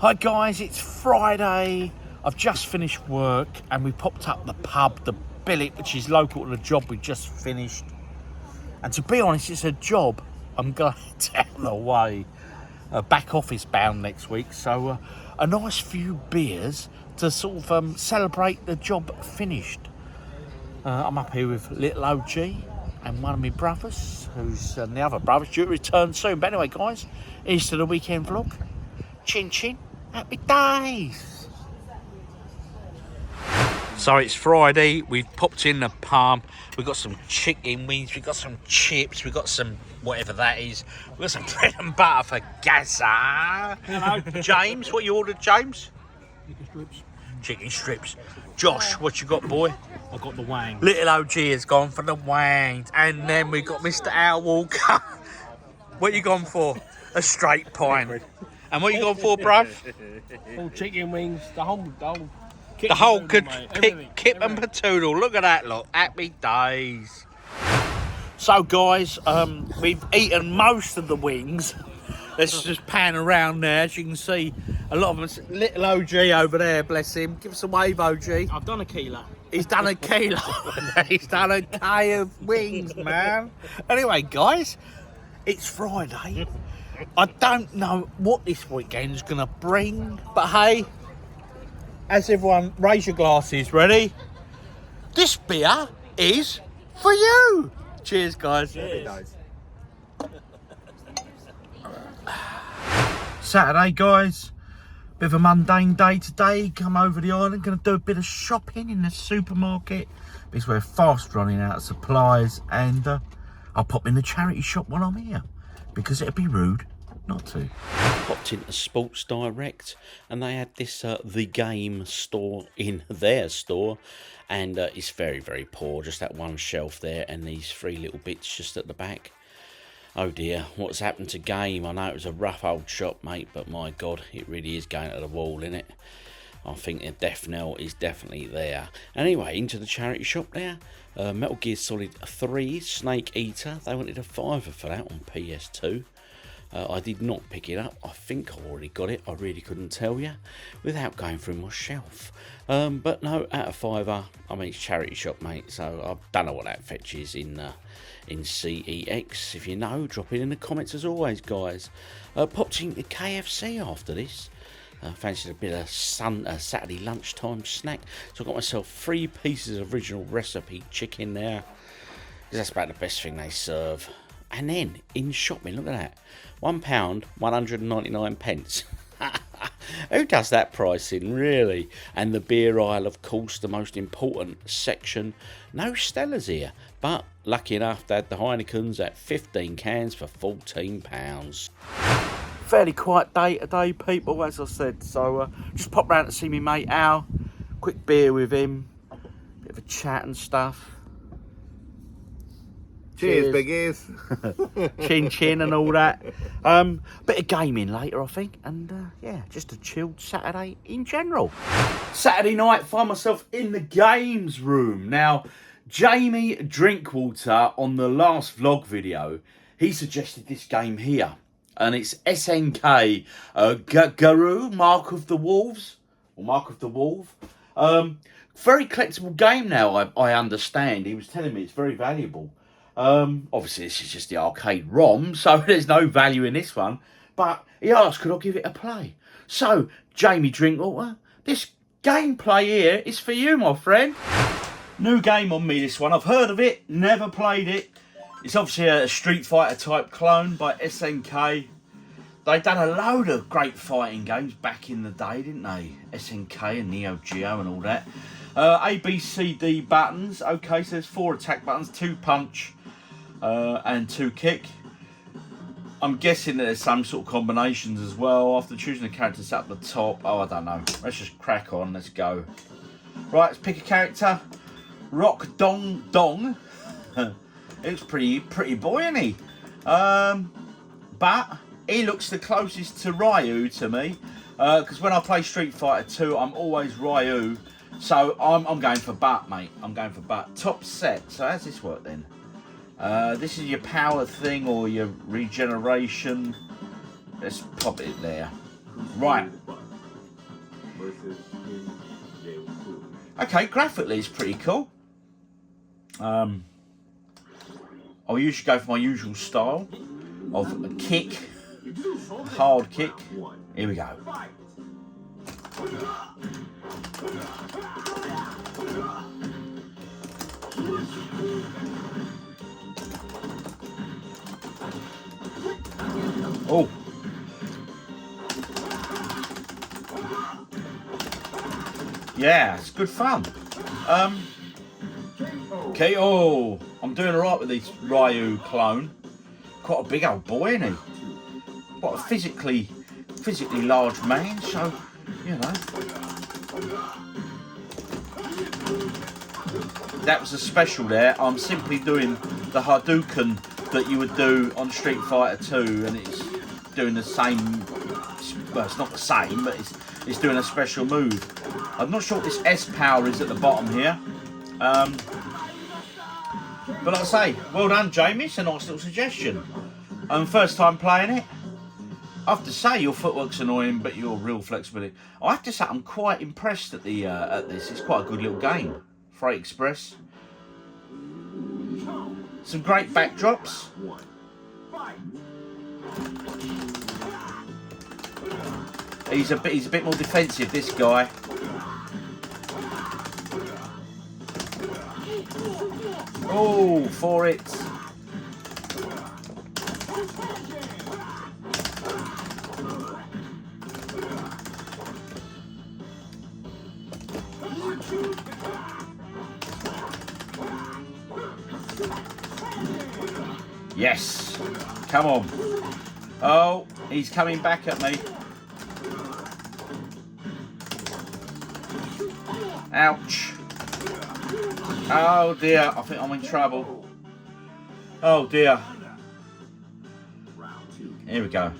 Hi guys, it's Friday. I've just finished work and we popped up the pub, the Billet, which is local to the job we just finished. And to be honest, it's a job I'm going down the way, back office bound next week. So a nice few beers to sort of celebrate the job finished. I'm up here with little OG and one of my brothers, who's the other brother's due to return soon. But anyway guys, here's to the weekend vlog. Chin chin. Happy days. So it's Friday, we've popped in the pub, we've got some chicken wings, we've got some chips, we've got some whatever that is, we've got some bread and butter for Gaza. Hello. James, what you ordered, James? Chicken strips. Chicken strips. Josh, what you got, boy? I got the wang. Little OG has gone for the wangs. And then we got Mr. Al Walker. What you gone for? A straight pint. And what you gone for, bruv? All chicken wings, the whole The whole good kip and patoodle. Look at that lot. Happy days. So guys, we've eaten most of the wings. Let's just pan around there. As you can see, a lot of them. Little OG over there, bless him. Give us a wave, OG. I've done a kilo. He's done a kilo. He's done a K of wings, man. Anyway, guys, it's Friday. I don't know what this weekend's gonna bring, but hey, as everyone, raise your glasses, ready? This beer is for you. Cheers, guys. Cheers. Saturday, guys. Bit of a mundane day today. Come over the island, gonna do a bit of shopping in the supermarket. Because we're fast running out of supplies, and I'll pop in the charity shop while I'm here, because it'd be rude not to. Popped into Sports Direct and they had this The Game store in their store, and it's very, very poor. Just that one shelf there and these three little bits just at the back. Oh dear, what's happened to Game? I know it was a rough old shop, mate, but my God, it really is going to the wall, innit? I think the death knell is definitely there. Anyway, into the charity shop now. Metal Gear Solid 3 Snake Eater. They wanted a £5 for that on PS2. I did not pick it up. I think I already got it. I really couldn't tell you without going through my shelf. But no, out of £5, I mean, it's charity shop, mate. So I don't know what that fetches in CEX. If you know, drop it in the comments as always, guys. Popped into KFC after this. Fancied a bit of Saturday lunchtime snack. So I got myself 3 pieces of original recipe chicken there. That's about the best thing they serve. And then in shopping, look at that, £1, 199 pence. Who does that pricing, really? And the beer aisle, of course, the most important section. No Stellas here, but lucky enough they had the Heinekens at 15 cans for £14. Fairly quiet day today, people, as I said. So just pop round to see me mate Al. Quick beer with him, bit of a chat and stuff. Cheers, big ears. Chin chin and all that. Bit of gaming later, I think. And yeah, just a chilled Saturday in general. Saturday night, find myself in the games room. Now, Jamie Drinkwater on the last vlog video, he suggested this game here. And it's SNK Garou, Mark of the Wolves. Or Mark of the Wolf. Very collectible game now, I understand. He was telling me it's very valuable. Obviously this is just the arcade ROM, so there's no value in this one, but he asked could I give it a play. So Jamie Drinkwater, this gameplay here is for you, my friend. New game on me, this one. I've heard of it, never played it. It's obviously a Street Fighter type clone by SNK. They've done a load of great fighting games back in the day, didn't they? SNK and Neo Geo and all that. A, B, C, D buttons. Okay, so there's 4 attack buttons, 2 punch, and 2 kick. I'm guessing that there's some sort of combinations as well. After choosing a character set up the top. Oh, I don't know. Let's just crack on. Let's go. Right, let's pick a character. Rock Dong Dong. It's pretty boy, isn't he? But he looks the closest to Ryu to me. Because when I play Street Fighter 2, I'm always Ryu. So I'm going for butt, mate. I'm going for butt. Top set. So how's this work then? This is your power thing or your regeneration. Let's pop it there. Right. Okay, graphically it's pretty cool. I'll usually go for my usual style of a kick, a hard kick. Here we go. Oh. Yeah, it's good fun. Okay, oh, I'm doing alright with this Ryu clone. Quite a big old boy, isn't he? Quite a physically large man, so, you know. That was a special there. I'm simply doing the Hadouken that you would do on Street Fighter 2, and it's doing the same, well, it's not the same, but it's doing a special move. I'm not sure what this S power is at the bottom here. But like I say, well done, Jamie. It's a nice little suggestion. First time playing it. I have to say your footwork's annoying, but your real flexibility. I have to say I'm quite impressed at the at this. It's quite a good little game. Freight Express. Some great backdrops. He's a bit more defensive, this guy. Oh, for it. Yes. Come on. Oh, he's coming back at me. Ouch. Oh dear, I think I'm in trouble. Oh dear. Here we go.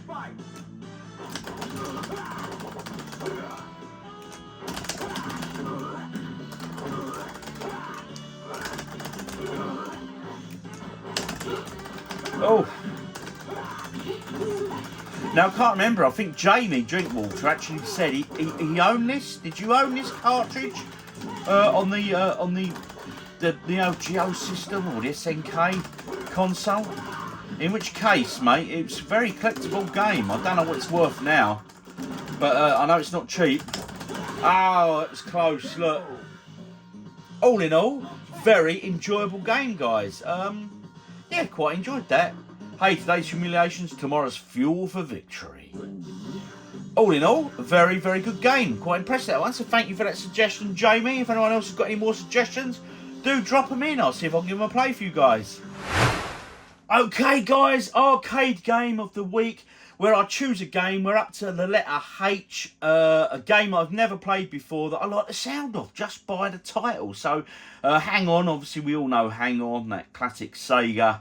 Oh. Now I can't remember. I think Jamie Drinkwater actually said he owned this. Did you own this cartridge on the Neo Geo system or the SNK console? In which case, mate, it's a very collectible game. I don't know what it's worth now, but I know it's not cheap. Oh, it was close. Look. All in all, very enjoyable game, guys. Yeah, quite enjoyed that. Hey, today's humiliations, tomorrow's fuel for victory. All in all, a very, very good game. Quite impressed with that one. So thank you for that suggestion, Jamie. If anyone else has got any more suggestions, do drop them in. I'll see if I can give them a play for you guys. Okay, guys, arcade game of the week, where I choose a game. We're up to the letter H, a game I've never played before that I like the sound of just by the title. So, Hang On, obviously we all know Hang On, that classic Sega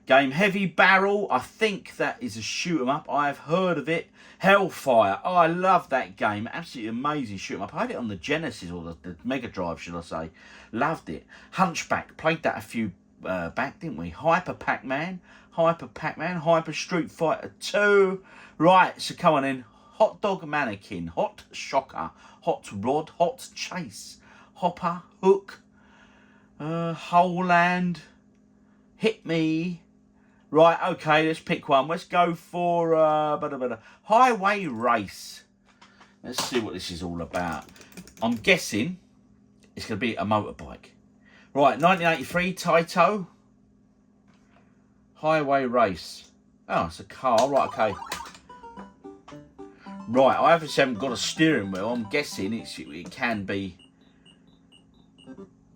game. Heavy Barrel, I think that is a shoot 'em up. I have heard of it. Hellfire, oh, I love that game. Absolutely amazing shoot 'em up. I had it on the Genesis, or the Mega Drive, should I say. Loved it. Hunchback, played that a few back, didn't we? Hyper Pac-Man, Hyper Street Fighter 2. Right, so come on in. Hot Dog Mannequin, Hot Shocker, Hot Rod, Hot Chase, Hopper, Hook, Homeland, Hit Me. Right, okay, let's pick one. Let's go for Highway Race. Let's see what this is all about. I'm guessing it's going to be a motorbike. Right, 1983, Taito. Highway Race. Oh, it's a car. Right, okay. Right, I obviously haven't got a steering wheel. I'm guessing it can be.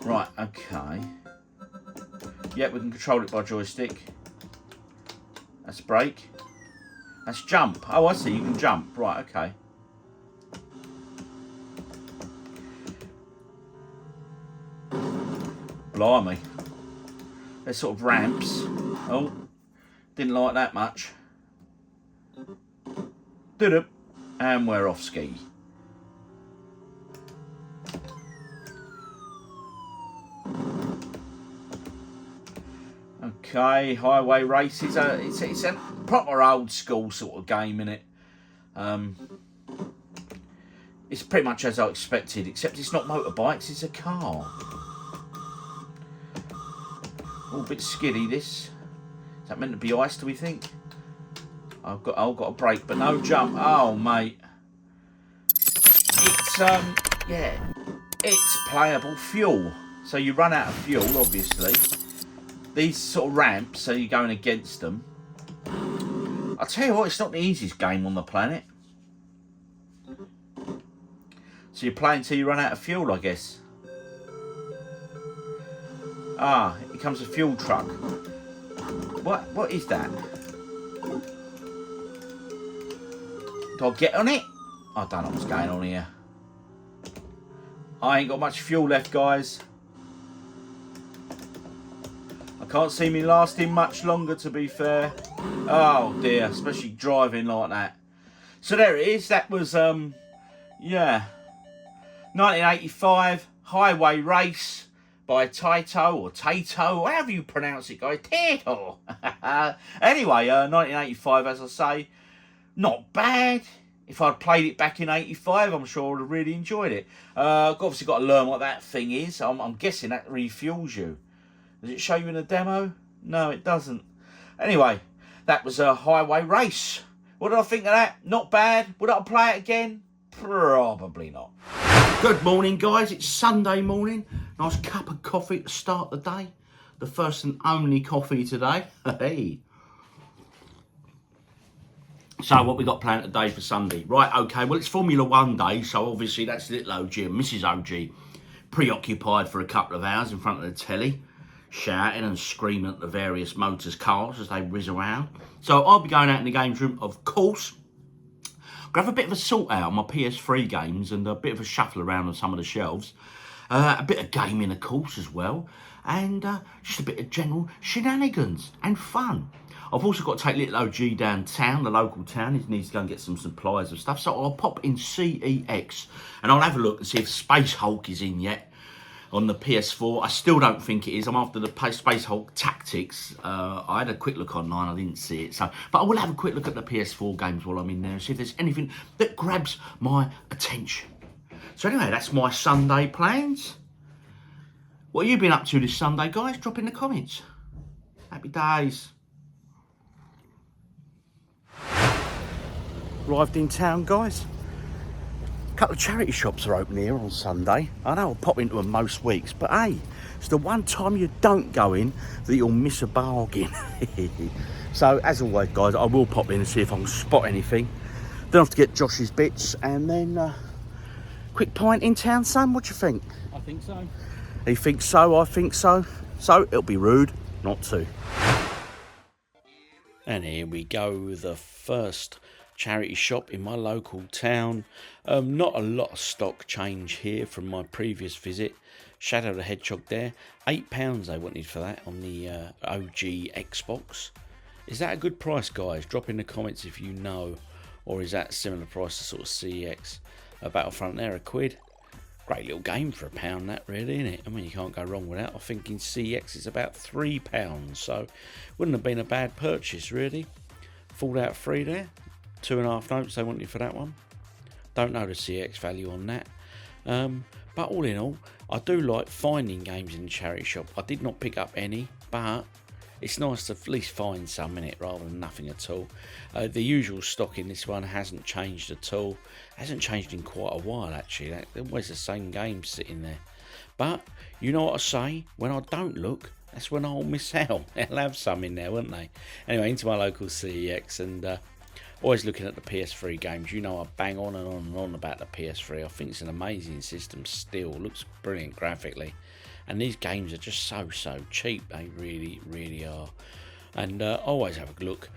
Right, okay. Yep, we can control it by joystick. That's brake. That's jump. Oh, I see. You can jump. Right, okay. Blimey. They're sort of ramps. Oh, didn't like that much. Did-up. And we're off ski. Okay, Highway Race is it's a proper old school sort of game, innit? It's pretty much as I expected, except it's not motorbikes, it's a car. All a bit skiddy, this. Is that meant to be ice, do we think? I've got a brake, but no jump. Oh, mate. It's, yeah. It's playable fuel. So you run out of fuel, obviously. These sort of ramps, so you're going against them. I'll tell you what, it's not the easiest game on the planet. So you play until you run out of fuel, I guess. Ah, here comes a fuel truck. What is that? Do I get on it? I don't know what's going on here. I ain't got much fuel left, guys. I can't see me lasting much longer, to be fair. Oh dear, especially driving like that. So there it is. That was, yeah. 1985 highway race by Taito or Tato, however you pronounce it, guys. Tato. Anyway, 1985, as I say, not bad. If I'd played it back in 85, I'm sure I'd have really enjoyed it. Obviously got to learn what that thing is. I'm guessing that refuels you. Does it show you in the demo? No, it doesn't. Anyway, that was a highway race. What did I think of that? Not bad. Would I play it again? Probably not. Good morning, guys. It's Sunday morning. Nice cup of coffee to start the day. The first and only coffee today. Hey. So what we got planned today for Sunday? Right, okay, well, it's Formula 1 day, so obviously that's little OG and Mrs. OG preoccupied for a couple of hours in front of the telly, shouting and screaming at the various motors cars as they whiz around. So I'll be going out in the games room, of course. Grab a bit of a sort out on my PS3 games and a bit of a shuffle around on some of the shelves. A bit of gaming, of course, as well. And just a bit of general shenanigans and fun. I've also got to take little OG downtown, the local town. He needs to go and get some supplies of stuff. So I'll pop in CEX and I'll have a look and see if Space Hulk is in yet on the PS4. I still don't think it is. I'm after the Space Hulk Tactics. I had a quick look online. I didn't see it. So, but I will have a quick look at the PS4 games while I'm in there and see if there's anything that grabs my attention. So anyway, that's my Sunday plans. What have you been up to this Sunday, guys? Drop in the comments. Happy days. Arrived in town, guys. A couple of charity shops are open here on Sunday. I know I'll pop into them most weeks, but hey, it's the one time you don't go in that you'll miss a bargain. So, as always, guys, I will pop in and see if I can spot anything. Then I have to get Josh's bits and then quick pint in town, son. What do you think? I think so. He thinks so, I think so. So, it'll be rude not to. And here we go, the first charity shop in my local town. Not a lot of stock change here from my previous visit. Shadow the Hedgehog there, £8 they wanted for that on the OG Xbox. Is that a good price, guys? Drop in the comments if you know, or is that similar price to sort of CEX? Battlefront there, £1. Great little game for £1, that really, isn't it? I mean, you can't go wrong with that. I think in CEX it's about £3, so wouldn't have been a bad purchase really. Fallout 3 there, 2.5 notes they wanted for that one. Don't know the CX value on that. But all in all, I do like finding games in the charity shop. I did not pick up any, but it's nice to at least find some in it rather than nothing at all. The usual stock in this one hasn't changed at all. Hasn't changed in quite a while actually. There's always the same games sitting there. But you know what I say, when I don't look, that's when I'll miss out. They'll have some in there, won't they? Anyway, into my local CEX and always looking at the PS3 games. You know I bang on and on about the PS3. I think it's an amazing system still. Looks brilliant graphically. And these games are just so cheap. They really are. And always have a look.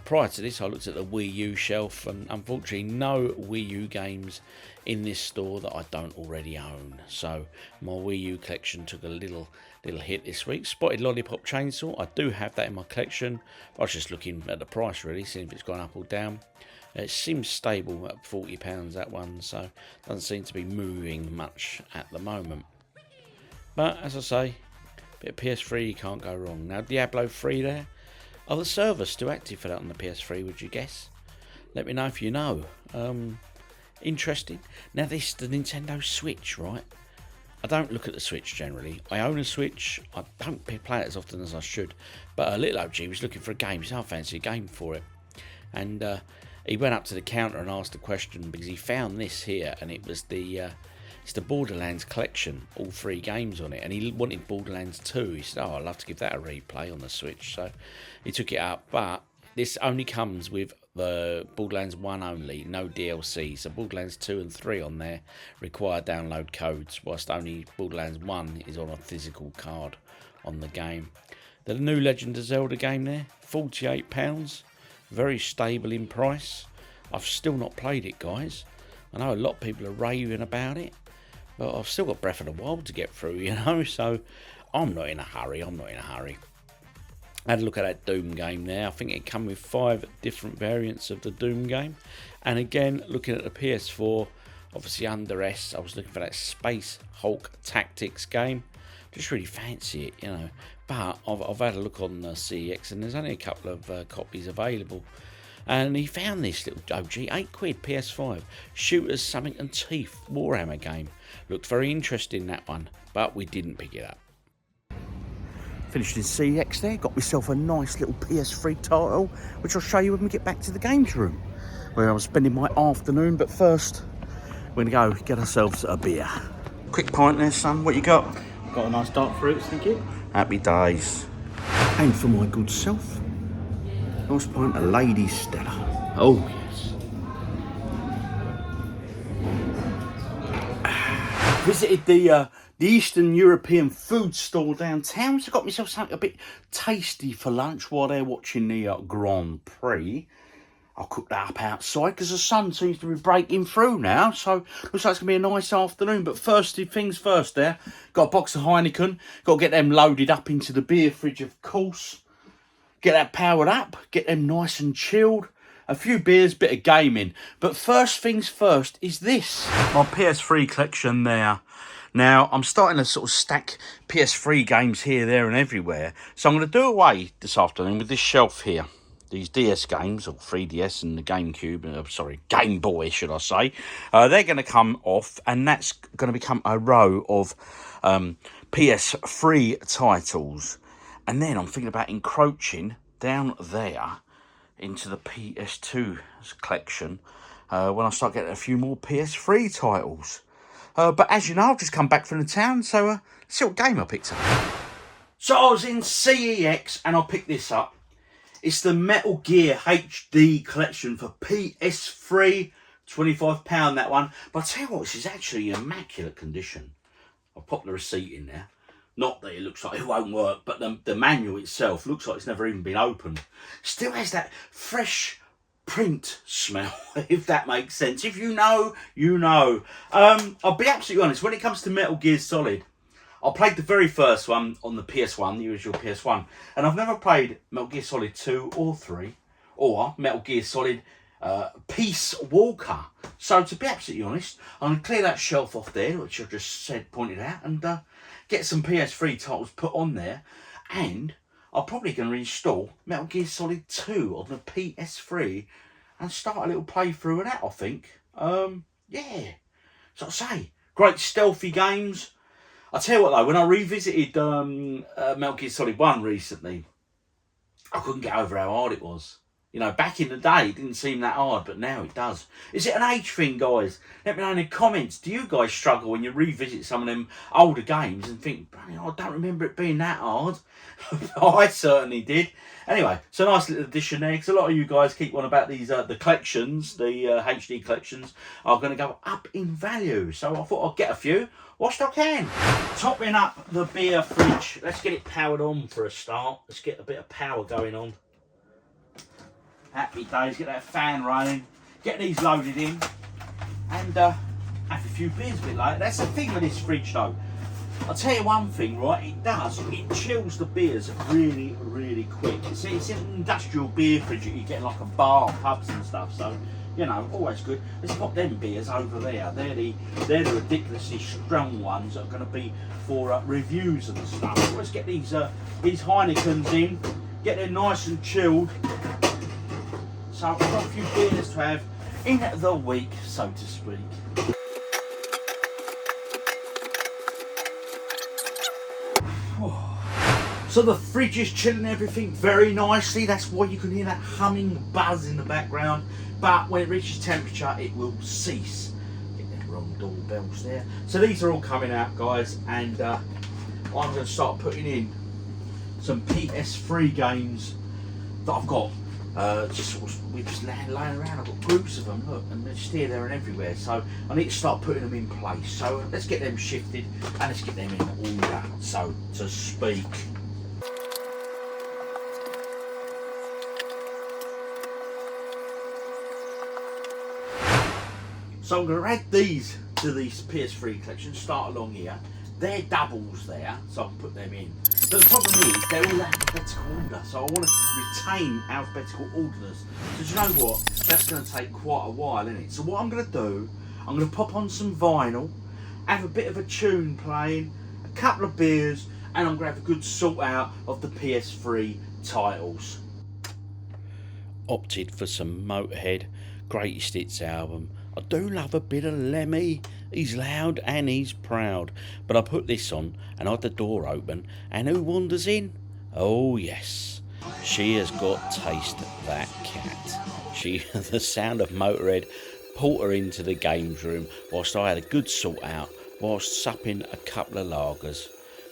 Prior to this, I looked at the Wii U shelf, and unfortunately no Wii U games in this store that I don't already own. So my Wii U collection took a little hit this week. Spotted Lollipop Chainsaw, I do have that in my collection. I was just looking at the price really, seeing if it's gone up or down. It seems stable at £40 that one, so doesn't seem to be moving much at the moment. But as I say, bit of PS3 you can't go wrong. Now Diablo 3 there. Are the servers still active for that on the PS3, would you guess? Let me know if you know. interesting. Now this is the Nintendo Switch, right? I don't look at the Switch generally. I own a Switch. I don't play it as often as I should. But a little OG was looking for a game. He said, I fancy a game for it. And he went up to the counter and asked a question because he found this here, and it was it's the Borderlands collection, all 3 games on it, and he wanted Borderlands 2. He said, oh, I'd love to give that a replay on the Switch. So he took it up, but this only comes with the Borderlands 1 only, no DLC. So Borderlands 2 and 3 on there require download codes, whilst only Borderlands 1 is on a physical card on the game. The new Legend of Zelda game there, £48, very stable in price. I've still not played it, guys. I know a lot of people are raving about it, but I've still got Breath of the Wild to get through, you know, so I'm not in a hurry. I had a look at that Doom game there. I think it came with 5 different variants of the Doom game. And again, looking at the PS4, obviously under S, I was looking for that Space Hulk Tactics game. Just really fancy it, you know. But I've had a look on CEX, and there's only a couple of copies available. And he found this little OG, £8 PS5, Shooters, Something and Teeth Warhammer game. Looked very interesting, that one, but we didn't pick it up. Finished in CEX there, got myself a nice little PS3 title, which I'll show you when we get back to the games room, where I'm spending my afternoon. But first, we're going to go get ourselves a beer. Quick pint there, son, what you got? Got a nice dark fruits, thank you. Happy days. And for my good self, nice pint of Lady Stella. Oh, yes. Visited the Eastern European food stall downtown, so got myself something a bit tasty for lunch while they're watching the Grand Prix. I'll cook that up outside because the sun seems to be breaking through now, so looks like it's going to be a nice afternoon. But first things first there, got a box of Heineken, got to get them loaded up into the beer fridge, of course. Get that powered up, get them nice and chilled. A few beers, bit of gaming. But first things first is this. My PS3 collection there. Now, I'm starting to sort of stack PS3 games here, there and everywhere. So I'm going to do away this afternoon with this shelf here. These DS games, or 3DS and the GameCube, sorry, Game Boy, should I say. They're going to come off, and that's going to become a row of PS3 titles. And then I'm thinking about encroaching down there into the PS2 collection when I start getting a few more PS3 titles. But as you know, I've just come back from the town, so let's see what game I picked up. So I was in CEX and I picked this up. It's the Metal Gear HD collection for PS3, £25 that one. But I'll tell you what, this is actually in immaculate condition. I'll pop the receipt in there. Not that it looks like it won't work, but the manual itself looks like it's never even been opened. Still has that fresh print smell, if that makes sense. If you know, you know. I'll be absolutely honest, when it comes to Metal Gear Solid, I played the very first one on the PS1, the usual PS1, and I've never played Metal Gear Solid 2 or 3, or Metal Gear Solid Peace Walker. So to be absolutely honest, I'm going to clear that shelf off there, which I just pointed out, and get some PS3 titles put on there, and I'm probably going to install Metal Gear Solid 2 on the PS3 and start a little playthrough of that, I think. Yeah. So I say, great stealthy games. I tell you what though, when I revisited Metal Gear Solid 1 recently, I couldn't get over how hard it was. You know, back in the day, it didn't seem that hard, but now it does. Is it an age thing, guys? Let me know in the comments. Do you guys struggle when you revisit some of them older games and think, I don't remember it being that hard? I certainly did. Anyway, it's a nice little addition there, because a lot of you guys keep on about these, the collections, the HD collections are going to go up in value. So I thought I'd get a few whilst I can. Topping up the beer fridge. Let's get it powered on for a start. Let's get a bit of power going on. Happy days, get that fan running, get these loaded in, and have a few beers a bit later. That's the thing with this fridge though. I'll tell you one thing, right, it chills the beers really, really quick. See, it's an industrial beer fridge that you get in like a bar, pubs and stuff, so, you know, always good. Let's pop them beers over there. They're the ridiculously strong ones that are going to be for reviews and stuff. So let's get these Heinekens in, get them nice and chilled. So I've got a few beers to have. in the week, so to speak. So the fridge is chilling everything very nicely. That's why you can hear that humming buzz in the background. But when it reaches temperature, it will cease. Get them wrong doorbells there. So these are all coming out, guys, and I'm going to start putting in some PS3 games that I've got. We're just laying around. I've got groups of them, look, and they're just here, there, and everywhere. So I need to start putting them in place. So let's get them shifted and let's get them in order, so to speak. So I'm going to add these to these PS3 collection, start along here. They're doubles there, so I can put them in. But the problem is, they're all alphabetical order, so I want to retain alphabetical orders. So do you know what? That's going to take quite a while, isn't it? So what I'm going to do, I'm going to pop on some vinyl, have a bit of a tune playing, a couple of beers, and I'm going to have a good sort out of the PS3 titles. Opted for some Motorhead Greatest Hits album. I do love a bit of Lemmy. He's loud and he's proud. But I put this on and I had the door open, and who wanders in? Oh yes, she has got taste, that cat. The sound of Motorhead pulled her into the games room whilst I had a good sort out whilst supping a couple of lagers.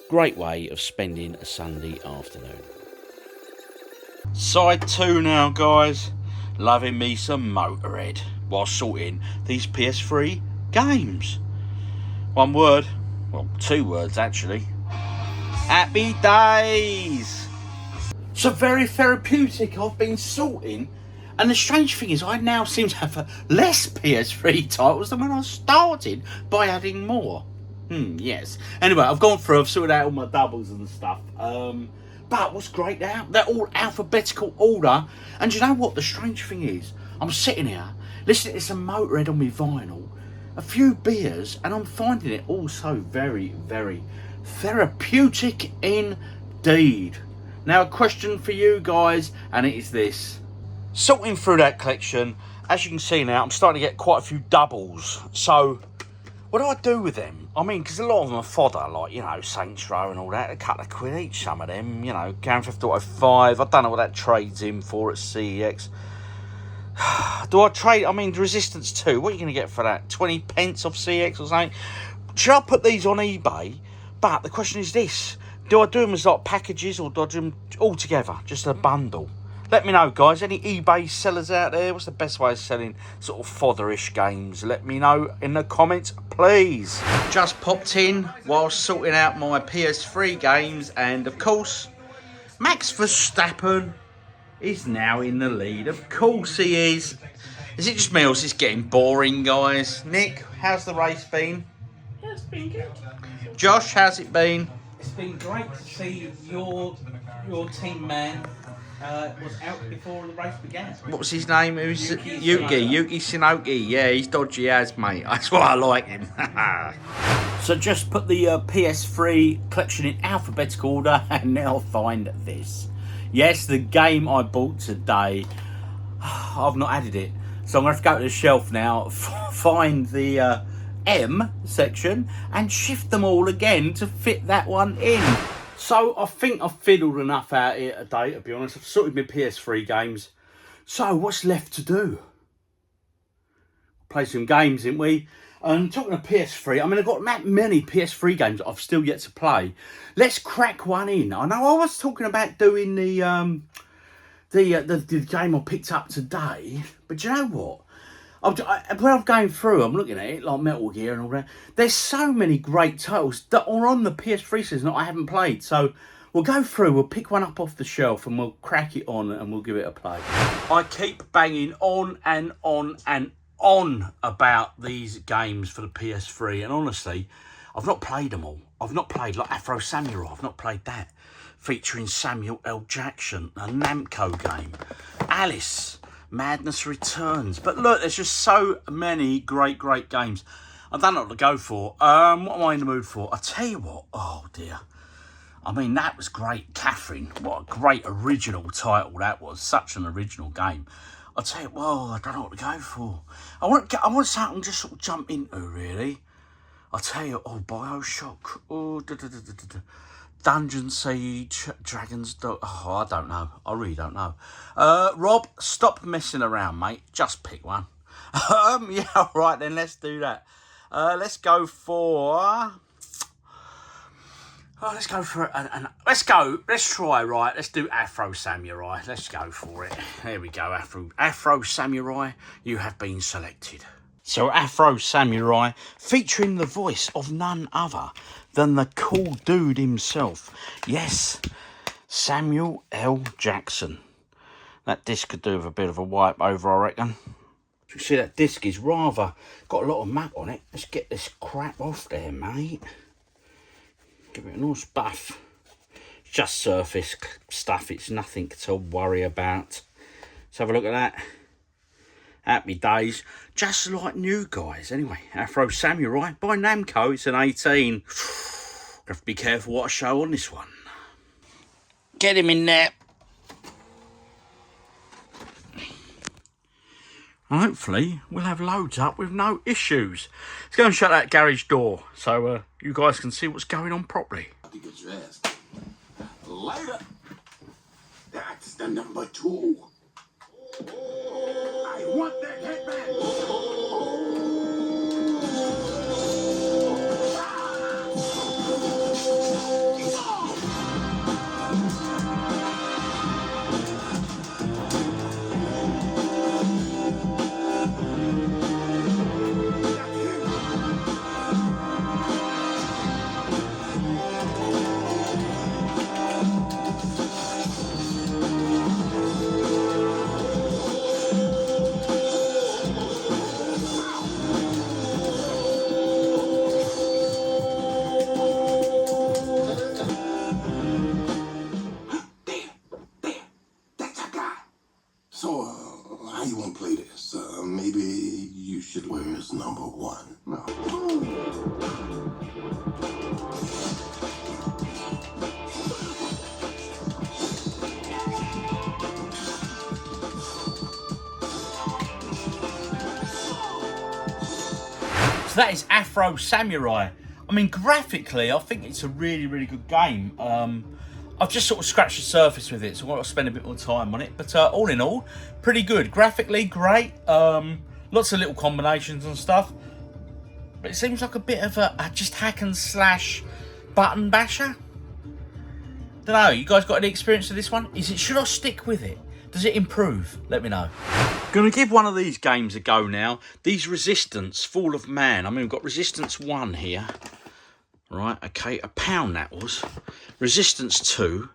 Great way of spending a Sunday afternoon. Side 2 now, guys. Loving me some Motorhead while sorting these PS3 games. One word, well, 2 words actually. Happy days! So very therapeutic. I've been sorting, and the strange thing is I now seem to have less PS3 titles than when I started by adding more. Yes. Anyway, I've gone through, I've sorted out all my doubles and stuff. But what's great now, they're all alphabetical order. And you know what the strange thing is? I'm sitting here, listening to some Motorhead on my vinyl, a few beers, and I'm finding it also very, very therapeutic indeed. Now a question for you guys, and it is this. Sorting through that collection, as you can see now, I'm starting to get quite a few doubles. So what do I do with them? I mean, because a lot of them are fodder, like, you know, Saints Row and all that. A couple of quid each, some of them, you know. Grand Theft Auto 5, I don't know what that trades in for at CEX. Do I trade? I mean, Resistance 2, what are you going to get for that? 20 pence off CEX or something? Should I put these on eBay? But the question is this. Do I do them as like packages, or do I do them all together, just a bundle? Let me know, guys. Any eBay sellers out there? What's the best way of selling sort of fodderish games? Let me know in the comments, please. Just popped in while sorting out my PS3 games, and of course, Max Verstappen is now in the lead. Of course he is. Is it just me, or is this getting boring, guys? Nick, how's the race been? Yeah, it's been good. Josh, how's it been? It's been great to see your team man was out before the race began. What was his name? Who's Yuki Tsunoda. Yeah, he's dodgy as, mate. That's why I like him. So just put the PS3 collection in alphabetical order, and now find this. Yes, the game I bought today, I've not added it. So I'm going to have to go to the shelf now, find the M section, and shift them all again to fit that one in. So I think I've fiddled enough out here today, to be honest. I've sorted my PS3 games. So what's left to do? Play some games, didn't we? And talking of PS3, I mean, I've got that many PS3 games that I've still yet to play. Let's crack one in. I know I was talking about doing the game I picked up today, but you know what? When I'm going through, I'm looking at it, like Metal Gear and all that. There's so many great titles that are on the PS3 system that I haven't played. So we'll go through, we'll pick one up off the shelf, and we'll crack it on and we'll give it a play. I keep banging on and on and on about these games for the PS3, and honestly, I've not played them all. I've not played like Afro Samurai, I've not played that, featuring Samuel L. Jackson, a Namco game. Alice, Madness Returns. But look, there's just so many great games. I don't know what to go for. What am I in the mood for? I tell you what, oh dear. I mean, that was great. Catherine, what a great original title that was. Such an original game. I'll tell you, well, I don't know what to go for. I want something to just sort of jump into, really. I'll tell you, oh, Bioshock, oh, Dungeon Siege, Dragon's Dog, oh, I don't know. I really don't know. Rob, stop messing around, mate. Just pick one. Yeah, all right, then, let's do that. Let's go for... Oh, let's go for let's try, right, let's do Afro Samurai. Let's go for it. There we go, Afro Samurai, you have been selected. So Afro Samurai, featuring the voice of none other than the cool dude himself. Yes, Samuel L. Jackson. That disc could do with a bit of a wipe over, I reckon. You see, that disc is rather, got a lot of map on it. Let's get this crap off there, mate. Give it a nice buff. It's just surface stuff. It's nothing to worry about. Let's have a look at that. Happy days. Just like new guys. Anyway, Afro Samurai by Namco. It's an 18. Have to be careful what I show on this one. Get him in there. Hopefully we'll have loads up with no issues. Let's go and shut that garage door so you guys can see what's going on properly. To get dressed. Later. That's the number 2. I want that how you want to play this? Maybe you should. Where's number 1? No. So that is Afro Samurai. I mean, graphically, I think it's a really, really good game. I've just sort of scratched the surface with it, so I've got to spend a bit more time on it. But all in all, pretty good. Graphically, great. Lots of little combinations and stuff. But it seems like a bit of a just hack and slash button basher. Don't know, you guys got any experience with this one? Should I stick with it? Does it improve? Let me know. Gonna give one of these games a go now. These Resistance, Fall of Man. I mean, we've got Resistance 1 here. Right, okay, £1 that was. Resistance 2,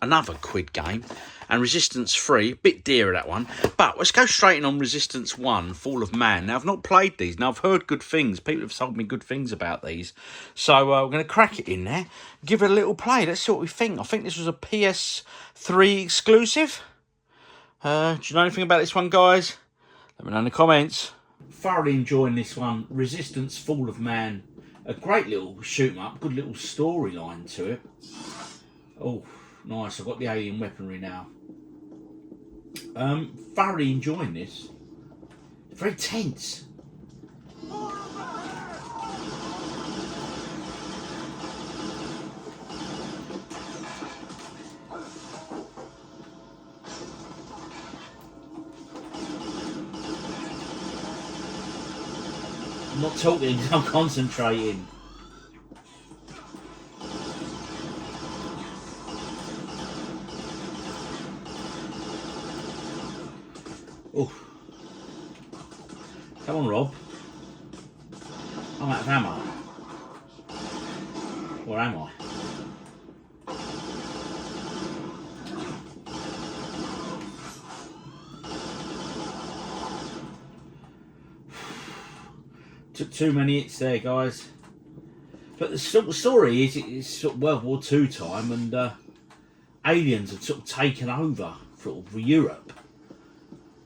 another quid game. And Resistance 3, a bit dearer that one. But let's go straight in on Resistance 1, Fall of Man. Now, I've not played these. Now, I've heard good things. People have told me good things about these. So, we're going to crack it in there. Give it a little play. Let's see what we think. I think this was a PS3 exclusive. Do you know anything about this one, guys? Let me know in the comments. Thoroughly enjoying this one. Resistance, Fall of Man. A great little shoot 'em up. Good little storyline to it. Oh, nice. I've got the alien weaponry now. Thoroughly enjoying this. Very tense. I'm not talking, I'm concentrating. Oh. Come on, Rob. I'm out of ammo. Or am I? Took too many hits there, guys. But the story is it's sort of World War II time, and aliens have sort of taken over sort of Europe.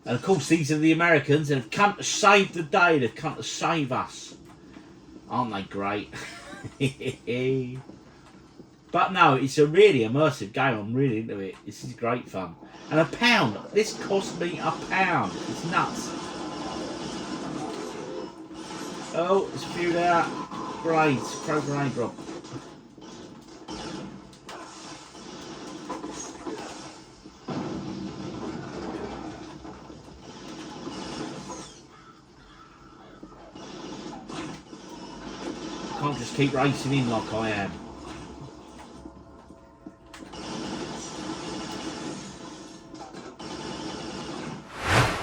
And of course, these are the Americans that have come to save the day. They've come to save us. Aren't they great? But no, it's a really immersive game. I'm really into it. This is great fun. And £1. This cost me £1. It's nuts. Oh, it's spewed out. Great. Pro grenade drop. Can't just keep racing in like I am.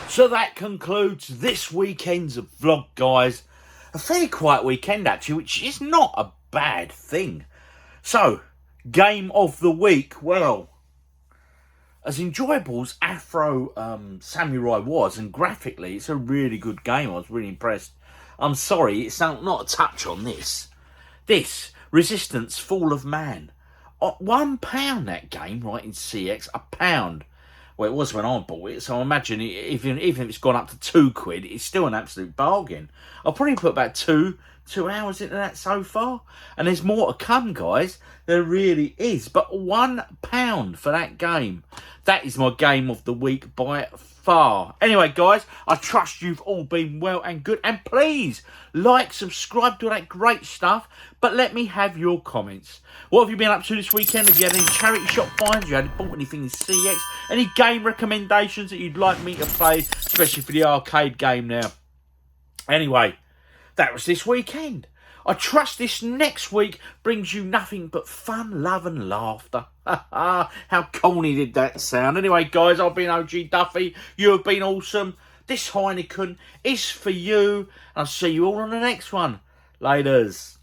So that concludes this weekend's vlog, guys. A fairly quiet weekend, actually, which is not a bad thing. So, game of the week. Well, as enjoyable as Afro Samurai was, and graphically, it's a really good game. I was really impressed. I'm sorry, it's not a touch on this. This, Resistance, Fall of Man. £1 that game, right, in CX, £1. Well, it was when I bought it, so I imagine even if it's gone up to £2, it's still an absolute bargain. I'll probably put about two hours into that so far. And there's more to come, guys. There really is. But £1 for that game. That is my game of the week by far. Anyway, guys, I trust you've all been well and good. And please, like, subscribe to all that great stuff. But let me have your comments. What have you been up to this weekend? Have you had any charity shop finds? Have you had bought anything in CX? Any game recommendations that you'd like me to play? Especially for the arcade game now. Anyway, that was this weekend. I trust this next week brings you nothing but fun, love and laughter. How corny did that sound? Anyway, guys, I've been OGDuffy. You have been awesome. This Heineken is for you. I'll see you all on the next one. Laters.